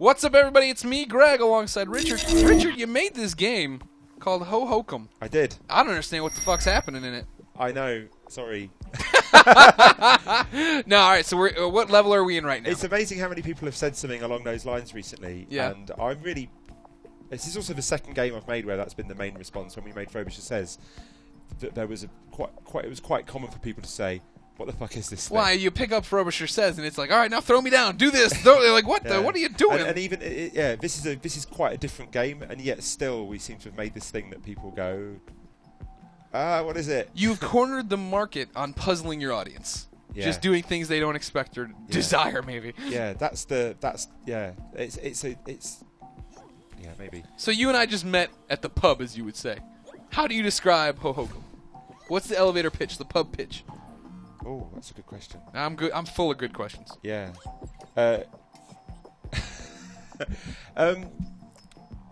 What's up, everybody? It's me, Greg, alongside Richard. Richard, you made this game called Hohokum. I did. I don't understand what the fuck's happening in it. I know. Sorry. No, all right. So, what level are we in right now? It's amazing how many people have said something along those lines recently. Yeah. And I'm really. This is also the second game I've made where that's been the main response. When we made Frobisher Says, that there was it was quite common for people to say, "What the fuck is this thing?" Why you pick up Frobisher Says and it's like, all right, now throw me down, do this. They're like, what the? What are you doing? And even yeah, this is quite a different game, and yet still we seem to have made this thing that people go, what is it? You've cornered the market on puzzling your audience. Yeah. Just doing things they don't expect or desire, maybe. Yeah, it's yeah, maybe. So you and I just met at the pub, as you would say. How do you describe Hohokum? What's the elevator pitch, the pub pitch? Oh, that's a good question. I'm good. I'm full of good questions. Yeah.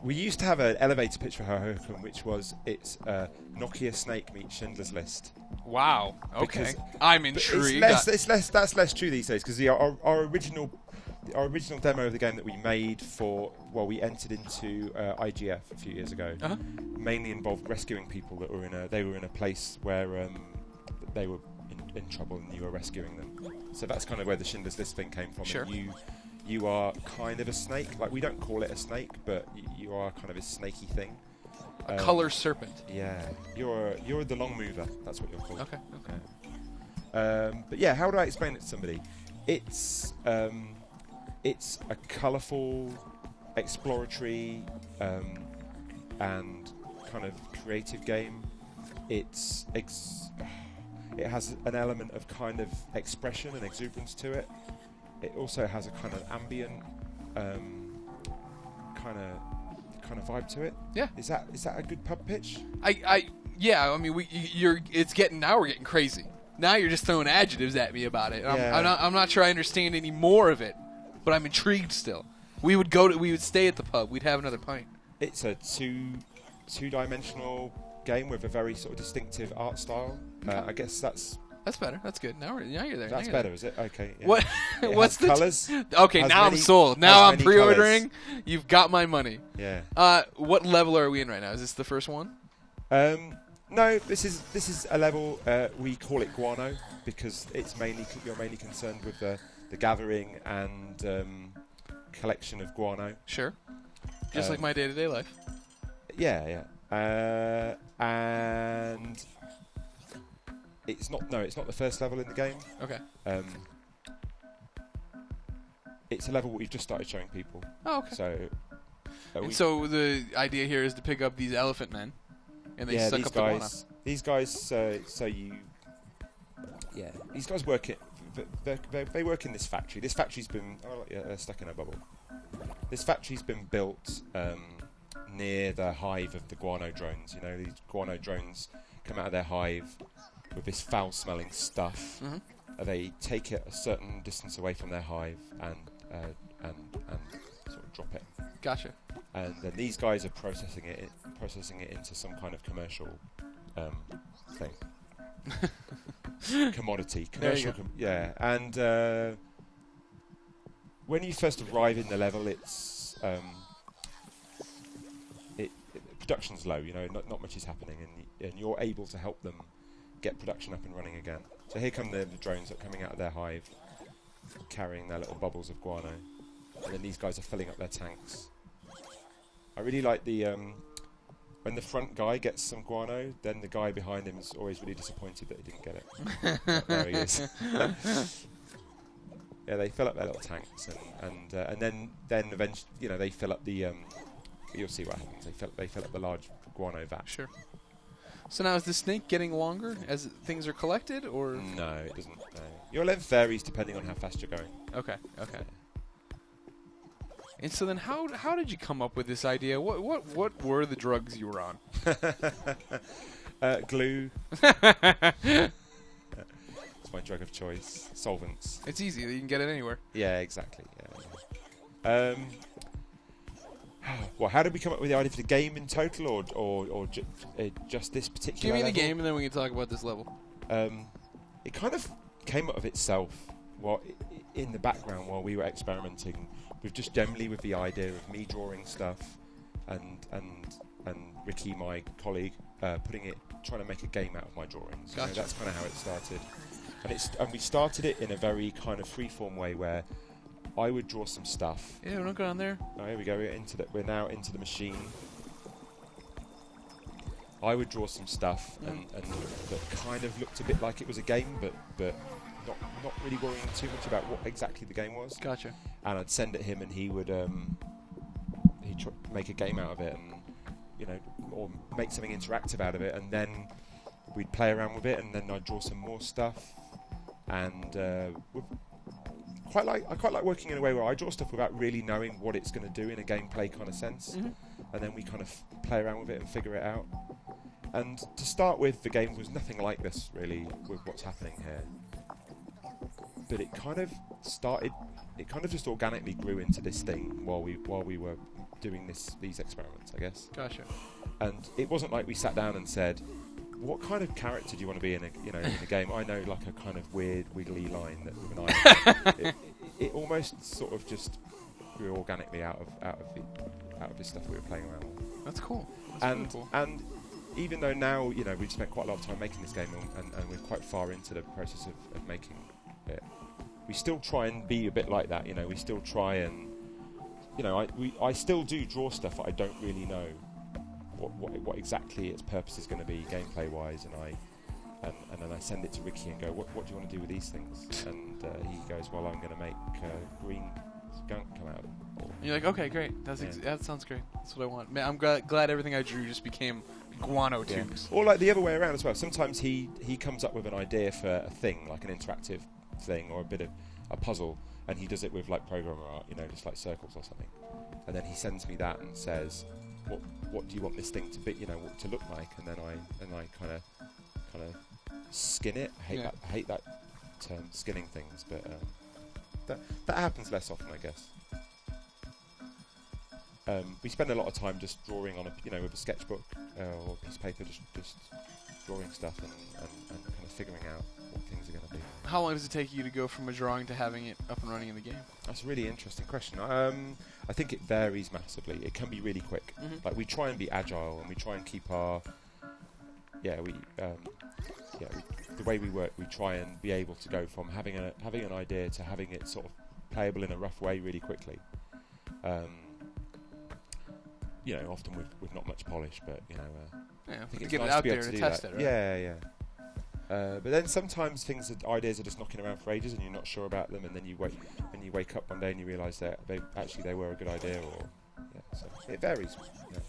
We used to have an elevator pitch for Hohokum, which was it's Nokia Snake meets Schindler's List. Wow. Okay. Because I'm intrigued. That's less true these days because our original demo of the game that we made we entered into IGF a few years ago, mainly involved rescuing people that were in a place where they were in trouble and you were rescuing them. So that's kind of where the Schindler's List thing came from. Sure. And you are kind of a snake. Like, we don't call it a snake, but you are kind of a snaky thing. A color serpent. Yeah. You're the long mover. That's what you're called. Okay. But yeah, how would I explain it to somebody? It's a colourful, exploratory, and kind of creative game. It has an element of kind of expression and exuberance to it. It also has a kind of ambient kind of vibe to it. Yeah. Is that a good pub pitch? Yeah. I mean, we're getting crazy. Now you're just throwing adjectives at me about it. Yeah. I'm not sure I understand any more of it, but I'm intrigued still. We would stay at the pub. We'd have another pint. It's a two-dimensional game with a very sort of distinctive art style. I guess that's better. That's good. Now you're there. That's better, is it? Okay. Yeah. What? What's the colours? Okay, now I'm sold. Now I'm pre-ordering. Colours. You've got my money. Yeah. What level are we in right now? Is this the first one? No, this is a level we call it guano because you're mainly concerned with the gathering and collection of guano. Sure. Just like my day-to-day life. Yeah. And it's not the first level in the game. Okay. It's a level we've just started showing people. Oh, okay. So the idea here is to pick up these elephant men, and they suck up the guano. These guys work it. They work in this factory. This factory's been stuck in a bubble. This factory's been built near the hive of the guano drones. You know, these guano drones come out of their hive with this foul-smelling stuff. Mm-hmm. They take it a certain distance away from their hive and sort of drop it. Gotcha. And then these guys are processing it into some kind of commercial thing. Commodity. Commercial. Yeah. And when you first arrive in the level, it's production's low. You know, not much is happening, and you're able to help them get production up and running again. So here come the drones that are coming out of their hive, carrying their little bubbles of guano, and then these guys are filling up their tanks. I really like the when the front guy gets some guano, then the guy behind him is always really disappointed that he didn't get it. There he is. Yeah, they fill up their little tanks, and then eventually, they fill up the. You'll see what happens. They fill up the large guano vat. Sure. So now is the snake getting longer as things are collected, or no? It doesn't. No. Your length varies depending on how fast you're going. Okay. And so then, how did you come up with this idea? What were the drugs you were on? Glue. It's my drug of choice. Solvents. It's easy. You can get it anywhere. Yeah, exactly. Yeah. Well, how did we come up with the idea for the game in total, or just this particular Give me level? the game, and then we can talk about this level. It kind of came out of itself in the background while we were experimenting with just generally with the idea of me drawing stuff, and Ricky, my colleague, trying to make a game out of my drawings. Gotcha. That's kind of how it started, and we started it in a very kind of free-form way where I would draw some stuff. Yeah, we're not going on there. Oh, here we go. We're now into the machine. I would draw some stuff and that kind of looked a bit like it was a game, but not really worrying too much about what exactly the game was. Gotcha. And I'd send it him, and he would make a game out of it, and or make something interactive out of it, and then we'd play around with it, and then I'd draw some more stuff. And I quite like working in a way where I draw stuff without really knowing what it's going to do in a gameplay kind of sense, and then we kind of play around with it and figure it out. And to start with, the game was nothing like this really with what's happening here. But it kind of just organically grew into this thing while we were doing these experiments, I guess. Gotcha. And it wasn't like we sat down and said, what kind of character do you want to be in a game? I know, like a kind of weird wiggly line that with an eye. it almost sort of just grew organically out of this stuff we were playing around with. That's cool. That's really cool. And even though now we've spent quite a lot of time making this game and we're quite far into the process of making it, we still try and be a bit like that. We still try and I still do draw stuff that I don't really know what exactly its purpose is going to be gameplay wise, and then I send it to Ricky and go, what do you want to do with these things? And he goes, well, I'm going to make green skunk come out of them. And you're like, okay, great. That sounds great. That's what I want. Man, I'm glad everything I drew just became guano tubes. Or like the other way around as well. Sometimes he comes up with an idea for a thing, like an interactive thing or a bit of a puzzle, and he does it with like programmer art, just like circles or something. And then he sends me that and says, what do you want this thing to be, what to look like? And then I kind of skin it. I hate that term, skinning things, but that happens less often, I guess. We spend a lot of time just drawing on with a sketchbook or a piece of paper, just drawing stuff and kind of figuring out what things are going to be. How long does it take you to go from a drawing to having it up and running in the game? That's a really interesting question. I think it varies massively. It can be really quick. Like we try and be agile, and we try and keep our the way we work. We try and be able to go from having an idea to having it sort of playable in a rough way really quickly. Often with not much polish, but I think it's get nice it out to be there able to to do test that. it, right? Yeah. But then sometimes ideas are just knocking around for ages, and you're not sure about them, and then you wake up one day and you realise that they were a good idea, or so it varies. Yeah.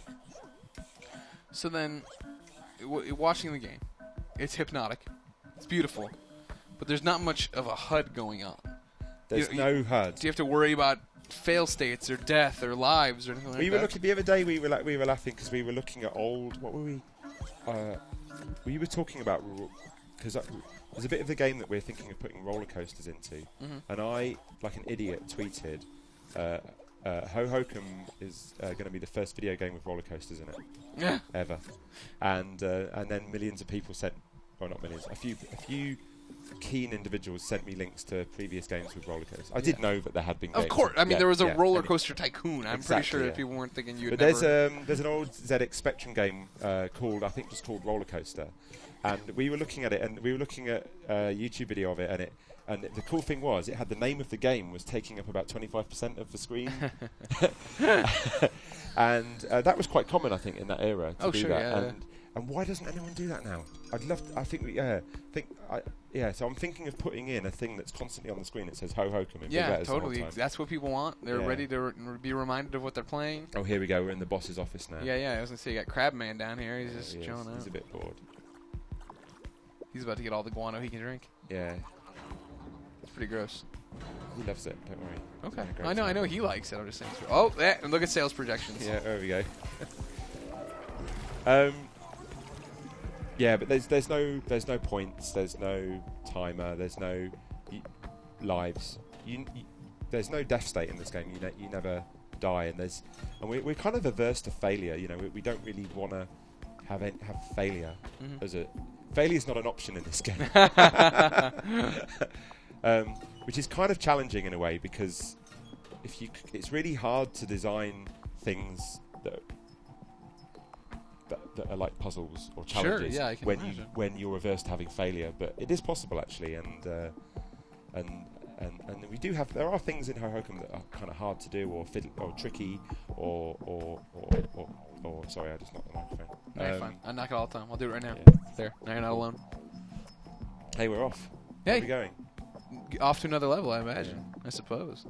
So then, watching the game, it's hypnotic, it's beautiful, but there's not much of a HUD going on. There's no HUD. Do you have to worry about fail states or death or lives or anything like that? We were looking the other day. We were laughing because we were looking at old. What were we? We were talking about. Because there's a bit of the game that we're thinking of putting roller coasters into, and I, like an idiot, tweeted, "Hohokum is going to be the first video game with roller coasters in it ever," and then millions of people sent, or not millions, a few keen individuals sent me links to previous games with roller coasters. I did know that there had been games. Of course, I mean there was a roller coaster tycoon. I'm pretty sure that people weren't thinking you'd never. There's an old ZX Spectrum game called Roller Coaster. And we were looking at it, and we were looking at a YouTube video of it, and the cool thing was, it had the name of the game was taking up about 25% of the screen, and that was quite common, I think, in that era to do that. And why doesn't anyone do that now? So I'm thinking of putting in a thing that's constantly on the screen that says Hohokum. Yeah, totally. That's what people want. They're ready to be reminded of what they're playing. Oh, here we go. We're in the boss's office now. Yeah. I was gonna say, you got Crabman down here. He's just chilling out. He's a bit bored. He's about to get all the guano he can drink. Yeah. It's pretty gross. He loves it, don't worry. Okay. I know he likes it. I'm just saying. Oh, and look at sales projections. Yeah, there we go. But there's no points, there's no timer, there's no lives. There's no death state in this game. You never die, and we're kind of averse to failure. We don't really want to have failure as a. Failure is not an option in this game, which is kind of challenging in a way because it's really hard to design things that are like puzzles or challenges. Sure, yeah, I can imagine. When you're averse to having failure, but it is possible actually, and we do have. There are things in Hohokum that are kind of hard to do, or tricky, or sorry, I just knocked the microphone. No, you're fine. I knock it all the time. I'll do it right now. Yeah. There. Now you're not alone. Hey, we're off. Hey. Where are we going? Off to another level, I imagine. I suppose.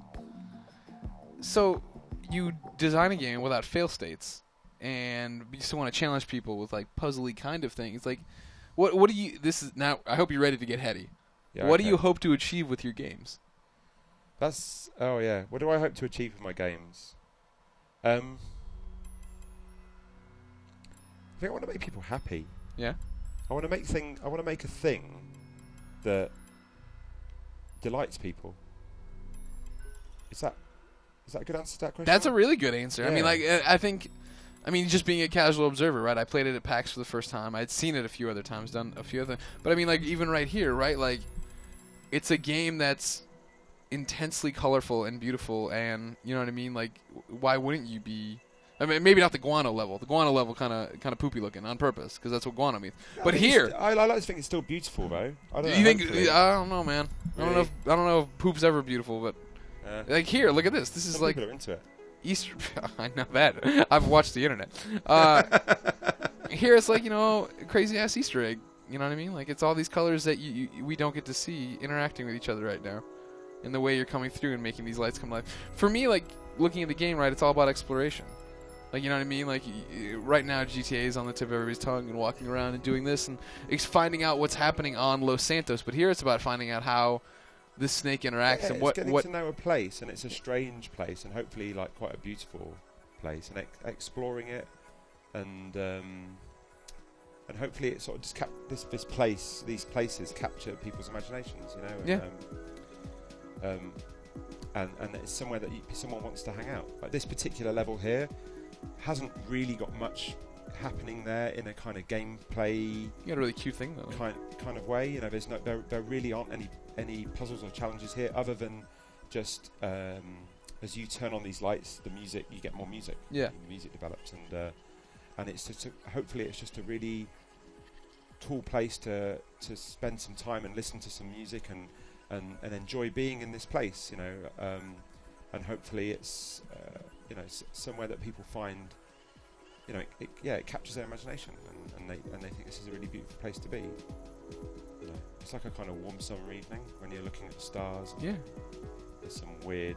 So, you design a game without fail states, and you still want to challenge people with like puzzly kind of things. Like, what do you? This is now. I hope you're ready to get heady. Yeah, what do you hope to achieve with your games? Oh yeah. What do I hope to achieve with my games? I think I want to make people happy. Yeah. I want to make a thing that delights people. Is that a good answer to that question? That's a really good answer. Yeah. I mean, just being a casual observer, right? I played it at PAX for the first time. I'd seen it a few other times, done a few other. But I mean, like even right here, right? Like, it's a game that's intensely colorful and beautiful, and you know what I mean. Like, why wouldn't you be? I mean, maybe not the guano level. The guano level kind of poopy looking on purpose, because that's what guano means. No, but here, I like to think it's still beautiful though. I don't know, you think? hopefully. I don't know, man. Really? I don't know if poop's ever beautiful, but like here, look at this. This is Some like people are into it. Easter. I know that. I've watched the internet. Here it's like, crazy ass Easter egg. You know what I mean? Like it's all these colors that we don't get to see interacting with each other right now, and the way you're coming through and making these lights come alive. For me, like looking at the game, right, it's all about exploration. Like, you know what I mean? Like right now, GTA is on the tip of everybody's tongue and walking around and doing this and it's finding out what's happening on Los Santos. But here it's about finding out how this snake interacts and what getting to know a place, and it's a strange place, and hopefully like quite a beautiful place, and exploring it, and hopefully it sort of just these places capture people's imaginations, you know. And, yeah. And it's somewhere that someone wants to hang out. Like this particular level here hasn't really got much happening there in a kind of gameplay. You got a really cute thing though. Kind of way, you know. There really aren't any puzzles or challenges here, other than just as you turn on these lights, you get more music. Yeah. The music develops, and it's just hopefully it's just a really cool place to spend some time and listen to some music and enjoy being in this place, you know. And hopefully it's somewhere that people find, you know, it captures their imagination, and they think this is a really beautiful place to be. You know, it's like a kind of warm summer evening when you're looking at the stars. Yeah. There's some weird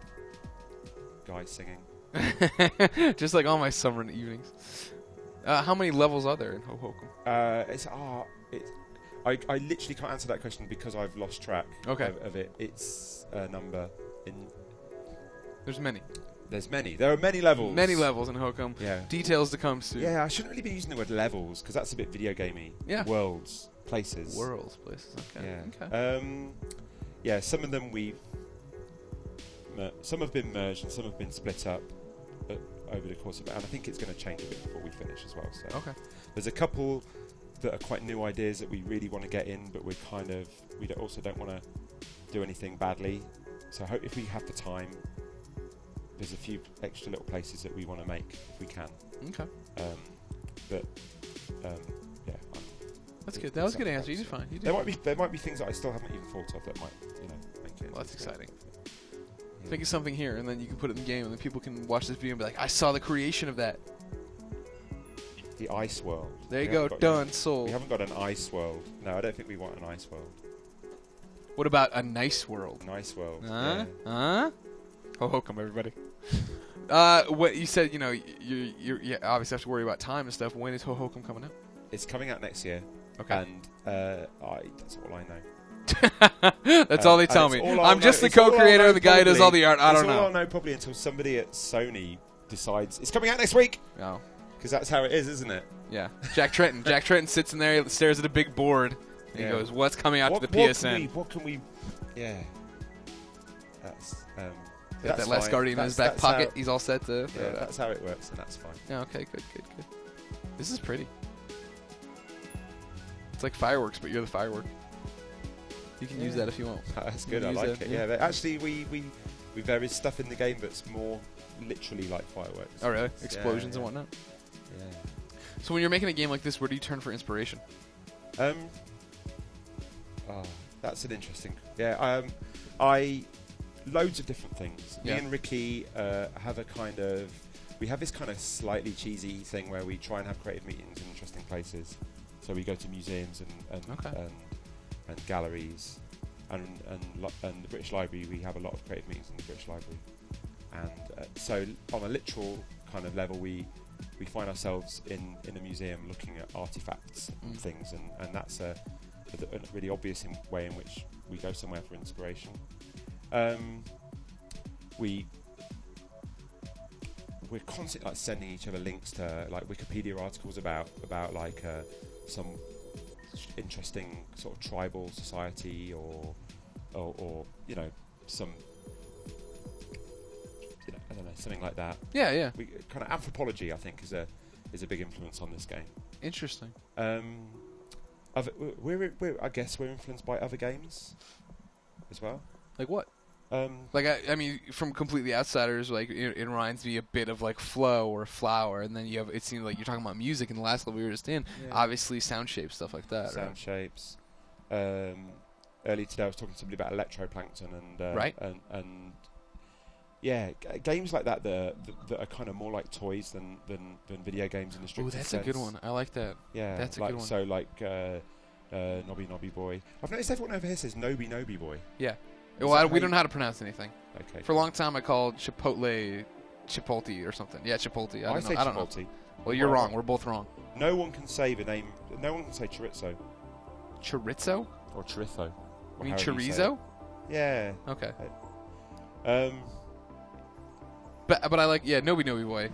guy singing. Just like all my summer evenings. How many levels are there in Hohokum? I literally can't answer that question because I've lost track of it. It's a number in. There's many. There's many. There are many levels. Many levels in Hohokum. Yeah. Details to come soon. Yeah, I shouldn't really be using the word levels because that's a bit video gamey. Yeah. Worlds, places. Worlds, places. Okay. Yeah. Okay. Yeah. Some of them some have been merged and some have been split up over the course of it, and I think it's going to change a bit before we finish as well. So okay. There's a couple that are quite new ideas that we really want to get in, but we also don't want to do anything badly. So I hope if we have the time, there's a few extra little places that we want to make if we can. Okay. Yeah. That's good. That was a good answer. You did fine. There might be things that I still haven't even thought of that might, make it. Well, that's exciting. Yeah. Think of something here, and then you can put it in the game, and then people can watch this video and be like, "I saw the creation of that." The ice world. There you go. Done. Sold. We haven't got an ice world. No, I don't think we want an ice world. What about a nice world? Nice world. Hohokum, everybody. What you said, you obviously have to worry about time and stuff. When is Hohokum coming out? It's coming out next year. Okay. And that's all I know. That's all they tell me. I'm just the co-creator, the guy who does all the art. I don't know. That's all I'll know probably until somebody at Sony decides it's coming out next week. Oh. Because that's how it is, isn't it? Yeah. Jack Trenton sits in there, stares at a big board, and he goes, "What's coming out to the PSN?" What can we? Yeah. That's. That last Guardian in his back pocket. He's all set to. Yeah, that's how it works, and that's fine. Yeah. Okay. Good. This is pretty. It's like fireworks, but you're the firework. You can use that if you want. That's good. I like it. Yeah. Actually, There is stuff in the game that's more literally like fireworks. Oh, really? Explosions yeah. and whatnot? Yeah. So when you're making a game like this, where do you turn for inspiration? That's an interesting... Yeah, loads of different things. Yeah. Me and Ricky have a kind of... We have this kind of slightly cheesy thing where we try and have creative meetings in interesting places. So we go to museums and galleries, and the British Library. We have a lot of creative meetings in the British Library, and so on a literal kind of level, we find ourselves in a museum looking at artifacts and things, and that's a really obvious way in which we go somewhere for inspiration. We're constantly like sending each other links to like Wikipedia articles about like some interesting sort of tribal society or you know some I don't know, something like that. Yeah, yeah. We kind of anthropology, I think, is a big influence on this game. Interesting. I guess we're influenced by other games as well. Like what? Like I mean, from completely outsiders, like it reminds me a bit of like Flow or Flower, and then you have, it seems like you're talking about music in the last level we were just in. Yeah. Obviously, sound shapes, stuff like that. Sound shapes. Earlier today, I was talking to somebody about electroplankton and right, and yeah, games like that that are kind of more like toys than video games in the strictest sense. Oh, that's a good one. I like that. Yeah, that's a like, good one. So like Nobby Nobby Boy. I've noticed everyone over here says Nobby Nobby Boy. Yeah. Well, we don't know how to pronounce anything. Okay. For a long time, I called Chipotle or something. Yeah, Chipotle. I don't know. Well, you're wrong. We're both wrong. No one can say the name. No one can say chorizo. Chorizo? Or chorizo. You mean chorizo? Yeah. Okay. But I like, yeah, Nobby Nobby Boy.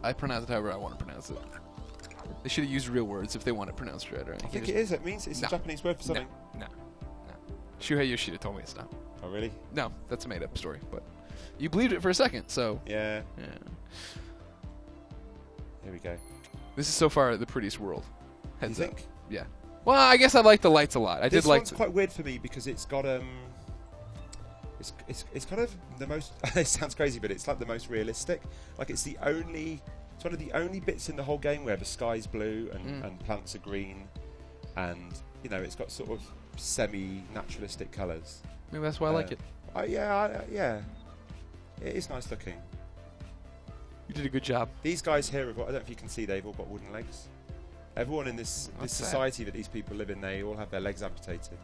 I pronounce it however I want to pronounce it. They should have used real words if they want it pronounced right. Right? I think it is. It means it's a Japanese word for something. No. Shuhei Yoshida told me it's not. Oh, really? No, that's a made-up story. But you believed it for a second, so... Yeah. Here we go. This is so far the prettiest world. Heads up. Think? Yeah. Well, I guess I like the lights a lot. This one's quite weird for me because it's got it's kind of the most. It sounds crazy, but it's like the most realistic. Like it's one of the only bits in the whole game where the sky's blue and plants are green, and you know it's got sort of semi-naturalistic colours. Maybe that's why I like it. Yeah. It is nice looking. You did a good job. These guys here have got, I don't know if you can see, they've all got wooden legs. Everyone in this society that these people live in, they all have their legs amputated.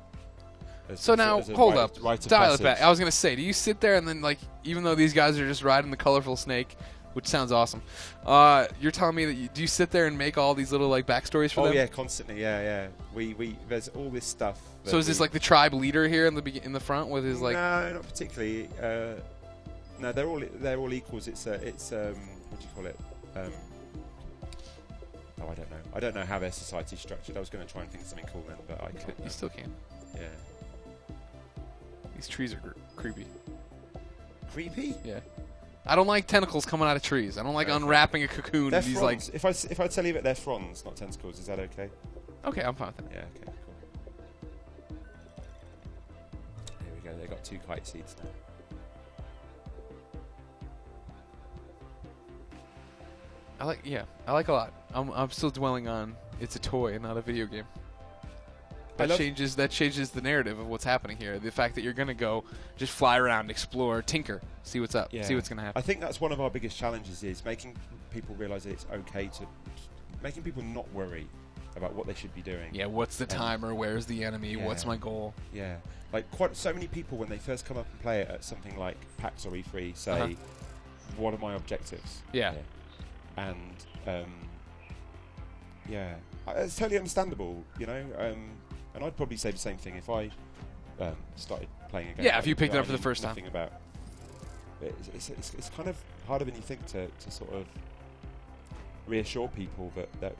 So now, hold up. Dial it back. I was going to say, do you sit there and then, like, even though these guys are just riding the colorful snake, which sounds awesome, you're telling me that do you sit there and make all these little, like, backstories for them? Oh, yeah, constantly, yeah. There's all this stuff. So is this, like, the tribe leader here in the front with his, like... No, not particularly. No, they're all equals. It's what do you call it? I don't know. I don't know how their society's structured. I was going to try and think of something cool then, but I couldn't. You still can. Yeah. These trees are creepy. Creepy? Yeah. I don't like tentacles coming out of trees. I don't like unwrapping a cocoon. They're and these fronds. like. If I tell you that they're fronds, not tentacles, is that okay? Okay, I'm fine with that. Yeah. Okay. Cool. Here we go. They got 2 kite seeds now. I like a lot. I'm still dwelling on it's a toy and not a video game. That changes the narrative of what's happening here. The fact that you're gonna go just fly around, explore, tinker, see what's up, see what's gonna happen. I think that's one of our biggest challenges is making people realise that it's okay making people not worry about what they should be doing. Yeah, what's the timer? Where's the enemy? Yeah. What's my goal? Yeah, like so many people when they first come up and play it at something like PAX or E3 say, "What are my objectives?" Yeah. And it's totally understandable, you know. And I'd probably say the same thing if I started playing a game. Yeah, if you picked it up for the first time. About it's kind of harder than you think to sort of reassure people that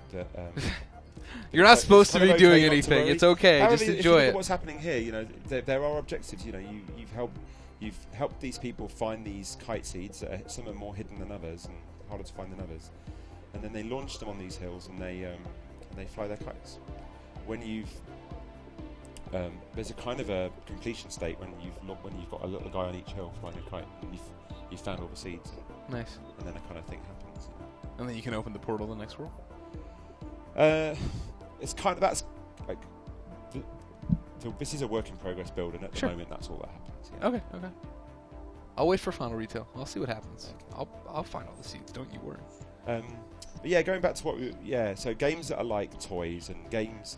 you're not supposed to be doing anything. It's okay. However, just enjoy if you look it. at what's happening here, you know, there are objectives. You know, you've helped these people find these kite seeds. Some are more hidden than others and harder to find than others. And then they launch them on these hills and they fly their kites. When you've there's a kind of a completion state when you've got a little guy on each hill flying a kite, and you've found all the seeds. Nice. And then a kind of thing happens. And then you can open the portal to the next world. It's kind of like this is a work in progress build, and at the moment that's all that happens. Yeah. Okay. I'll wait for final retail. I'll see what happens. I'll find all the seeds. Don't you worry. But yeah, going back to so games that are like toys and games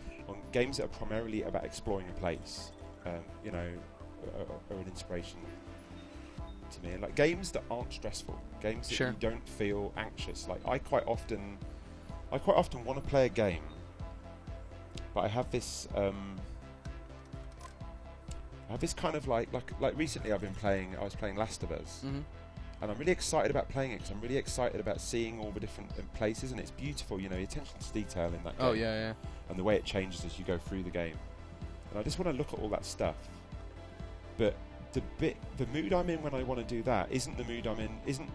that are primarily about exploring a place, are an inspiration to me. And like games that aren't stressful, games that you don't feel anxious. Like I quite often want to play a game, but I have this kind of like recently I was playing Last of Us. Mm-hmm. And I'm really excited about playing it because I'm really excited about seeing all the different places, and it's beautiful, the attention to detail in that game. Oh, yeah. And the way it changes as you go through the game. And I just want to look at all that stuff. But the mood I'm in when I want to do that isn't the mood I'm in, isn't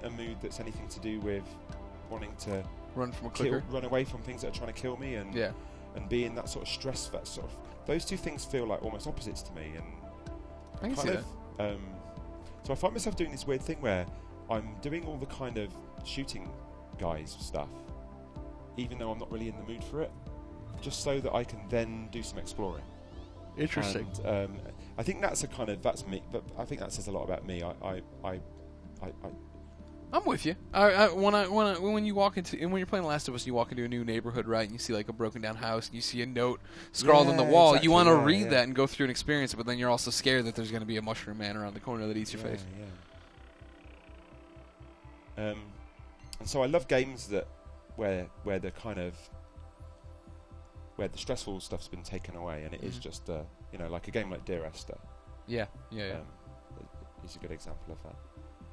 a mood that's anything to do with wanting to run from a clicker, run away from things that are trying to kill me, and be in that sort of stress, those two things feel like almost opposites to me. And I can see that. So I find myself doing this weird thing where I'm doing all the kind of shooting guys stuff, even though I'm not really in the mood for it, just so that I can then do some exploring. Interesting. And I think that's me, but I think that says a lot about me. I'm with you. When you walk into, and when you're playing Last of Us, you walk into a new neighborhood, right? And you see like a broken down house, and you see a note scrawled on the wall. Exactly, you want to read that and go through and experience it, but then you're also scared that there's going to be a mushroom man around the corner that eats your face. Yeah. And so I love games where the kind of where the stressful stuff's been taken away, and it is just like a game like Dear Esther. Yeah. Is a good example of that.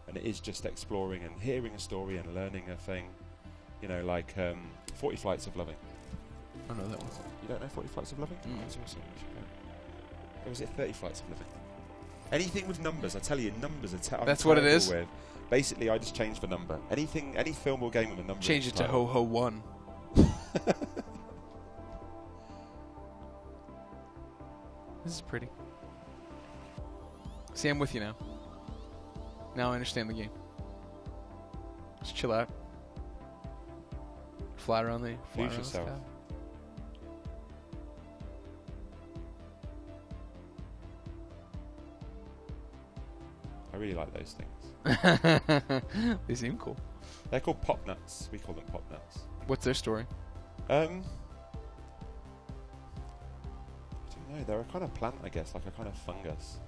And it is just exploring and hearing a story and learning a thing, like 40 Flights of Loving. I know that one. You don't know 40 Flights of Loving? That's awesome. Or was it 30 Flights of Loving? Anything with numbers, I tell you, numbers are That's what it is? With. Basically, I just change the number. Any film or game with a number. Change it to Ho-Ho-1. This is pretty. See, I'm with you now. Now I understand the game. Just chill out. Fly around the yourself. sky. I really like those things. They seem cool. They're called pop nuts. We call them pop nuts. What's their story? I don't know. They're a kind of plant, I guess, like a kind of fungus.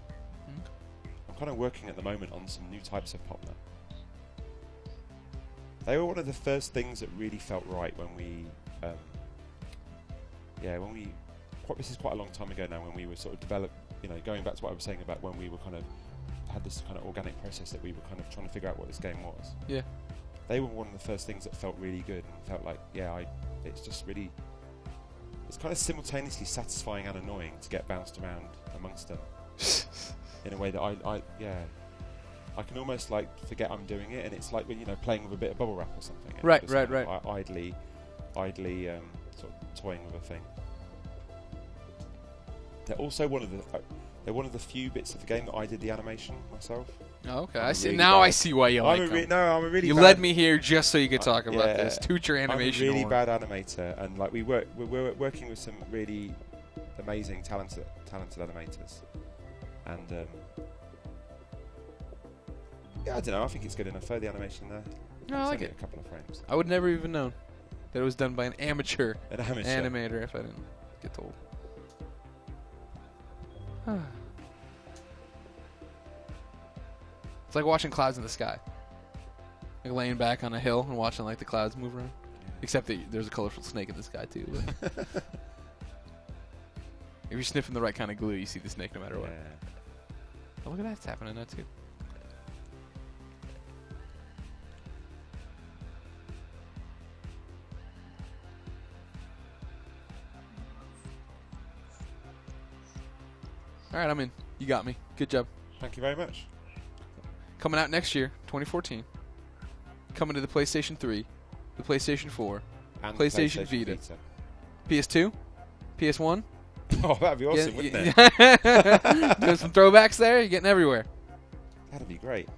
I'm kind of working at the moment on some new types of pop nut. They were one of the first things that really felt right when we, this is quite a long time ago now, when we were sort of developed, going back to what I was saying about when we were kind of had this kind of organic process that we were kind of trying to figure out what this game was. Yeah. They were one of the first things that felt really good and felt like, it's just really, it's kind of simultaneously satisfying and annoying to get bounced around amongst them. In a way that I can almost like forget I'm doing it, and it's like when playing with a bit of bubble wrap or something. Right. Idly, sort of toying with a thing. They're also one of the few bits of the game that I did the animation myself. Oh, okay. I see. Now I see why you like them. I'm a really. You led me here just so you could talk about this. Toot your animation. I'm a really bad animator, and like we're working with some really amazing, talented animators. And I don't know. I think it's good enough for the animation there. No, I like it. A couple of frames. I would never even known that it was done by an amateur animator if I didn't get told. It's like watching clouds in the sky. Like laying back on a hill and watching like the clouds move around. Yeah. Except that there's a colorful snake in the sky too. If you're sniffing the right kind of glue, you see the snake no matter what. Oh, look at that. It's happening now, too. All right, I'm in. You got me. Good job. Thank you very much. Coming out next year, 2014. Coming to the PlayStation 3, the PlayStation 4, and PlayStation Vita. PS2, PS1, Oh, that'd be awesome, wouldn't it? Doing some throwbacks there. You're getting everywhere. That'd be great.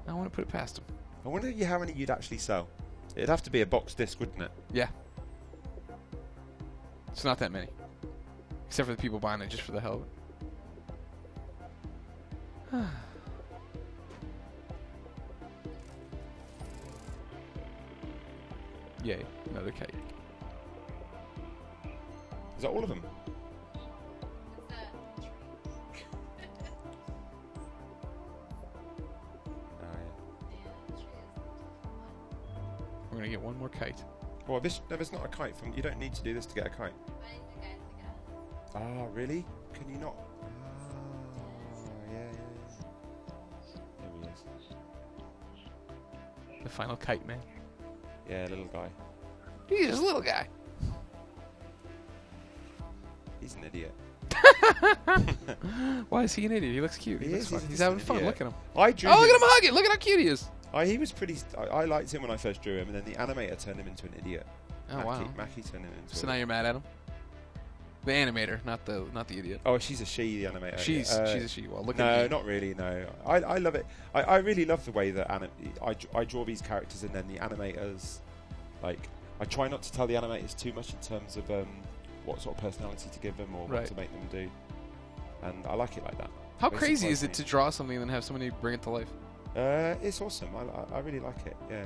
I want to put it past him. I wonder how many you'd actually sell. It'd have to be a box disc, wouldn't it? Yeah. It's not that many. Except for the people buying it just for the hell of it. Yay, another kite. Is that all of them? We're gonna get one more kite. Well, this there's not a kite from. You don't need to do this to get a kite. Ah, really? Can you not? Yeah. There he is. The final kite man. Yeah, little guy. He's a little guy. He's an idiot. Why is he an idiot? He looks cute. He looks fun. He's having fun. Look at him. I drew look at him hugging. Look at how cute he is. He was pretty. I liked him when I first drew him, and then the animator turned him into an idiot. Oh wow. Mackie turned him into. So now you're mad at him. The animator, not the idiot. Oh, she's a she, the animator. She's a she. Well, look at No, not really. No, I love it. I really love the way that I draw these characters, and then the animators, like, I try not to tell the animators too much in terms of what sort of personality to give them or what to make them do, and I like it like that. How crazy is it to draw something and then have somebody bring it to life? It's awesome. I really like it. Yeah.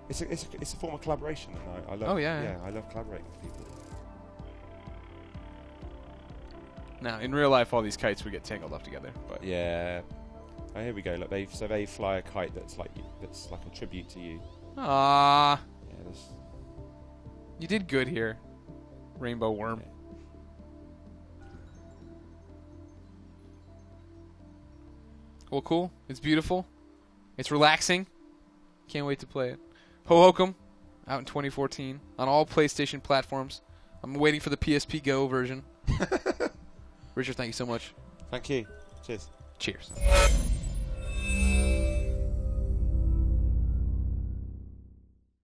It's a form of collaboration, and I love. Oh yeah. I love collaborating with people. Now, in real life, all these kites would get tangled up together. But yeah. Oh, here we go. Look, they fly a kite that's like a tribute to you. Ah. Yeah, you did good here, Rainbow Worm. Yeah. Well, cool. It's beautiful. It's relaxing. Can't wait to play it. Hohokum, out in 2014 on all PlayStation platforms. I'm waiting for the PSP Go version. Richard, thank you so much. Thank you. Cheers. Cheers.